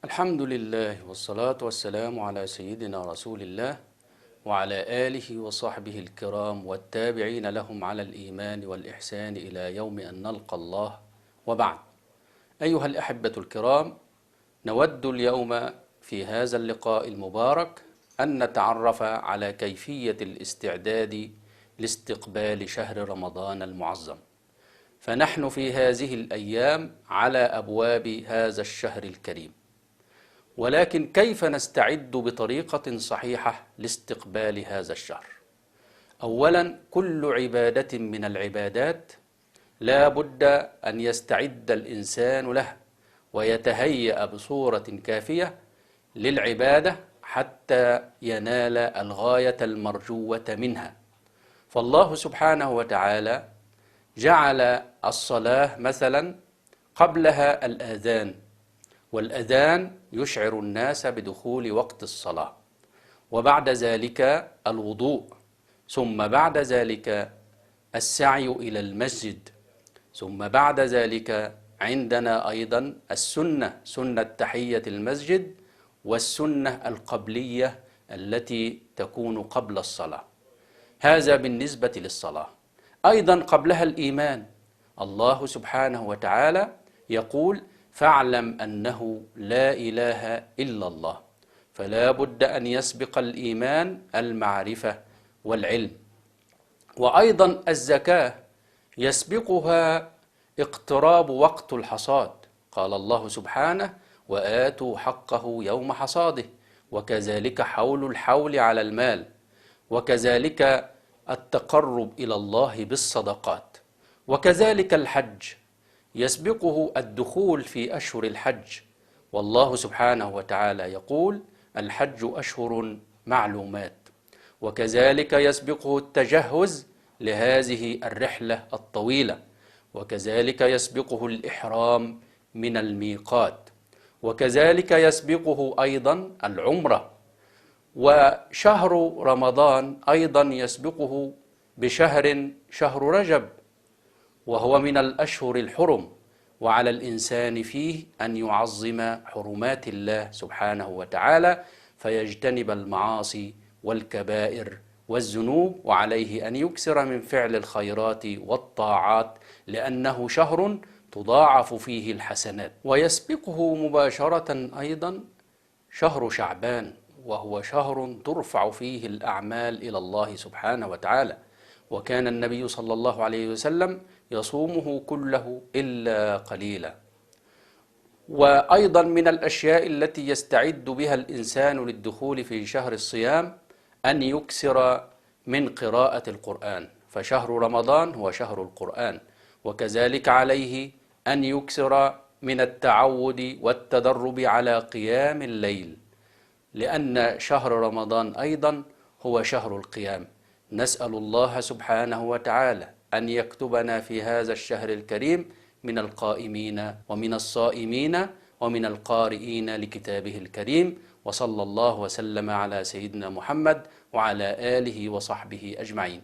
الحمد لله والصلاة والسلام على سيدنا رسول الله وعلى آله وصحبه الكرام والتابعين لهم على الإيمان والإحسان إلى يوم أن نلقى الله. وبعد، أيها الأحبة الكرام، نود اليوم في هذا اللقاء المبارك أن نتعرف على كيفية الاستعداد لاستقبال شهر رمضان المعظم. فنحن في هذه الأيام على أبواب هذا الشهر الكريم، ولكن كيف نستعد بطريقة صحيحة لاستقبال هذا الشهر؟ أولا، كل عبادة من العبادات لا بد أن يستعد الإنسان له ويتهيأ بصورة كافية للعبادة حتى ينال الغاية المرجوة منها. فالله سبحانه وتعالى جعل الصلاة مثلا قبلها الآذان، والأذان يشعر الناس بدخول وقت الصلاة، وبعد ذلك الوضوء، ثم بعد ذلك السعي إلى المسجد، ثم بعد ذلك عندنا أيضا السنة، سنة تحية المسجد، والسنة القبلية التي تكون قبل الصلاة. هذا بالنسبة للصلاة. أيضا قبلها الإيمان، الله سبحانه وتعالى يقول: فاعلم أنه لا إله إلا الله. فلا بد أن يسبق الإيمان المعرفة والعلم. وأيضا الزكاة يسبقها اقتراب وقت الحصاد، قال الله سبحانه: وآتوا حقه يوم حصاده، وكذلك حول الحول على المال، وكذلك التقرب إلى الله بالصدقات، وكذلك الحج يسبقه الدخول في أشهر الحج، والله سبحانه وتعالى يقول: الحج أشهر معلومات. وكذلك يسبقه التجهز لهذه الرحلة الطويلة، وكذلك يسبقه الإحرام من الميقات، وكذلك يسبقه أيضا العمرة. وشهر رمضان أيضا يسبقه شهر رجب، وهو من الأشهر الحرم، وعلى الإنسان فيه أن يعظم حرمات الله سبحانه وتعالى فيجتنب المعاصي والكبائر والذنوب، وعليه أن يكثر من فعل الخيرات والطاعات، لأنه شهر تضاعف فيه الحسنات. ويسبقه مباشرة أيضا شهر شعبان، وهو شهر ترفع فيه الأعمال إلى الله سبحانه وتعالى، وكان النبي صلى الله عليه وسلم يصومه كله إلا قليلا. وأيضا من الأشياء التي يستعد بها الإنسان للدخول في شهر الصيام أن يكثر من قراءة القرآن، فشهر رمضان هو شهر القرآن. وكذلك عليه أن يكثر من التعود والتدرب على قيام الليل، لأن شهر رمضان أيضا هو شهر القيام. نسأل الله سبحانه وتعالى أن يكتبنا في هذا الشهر الكريم من القائمين ومن الصائمين ومن القارئين لكتابه الكريم. وصلى الله وسلم على سيدنا محمد وعلى آله وصحبه أجمعين.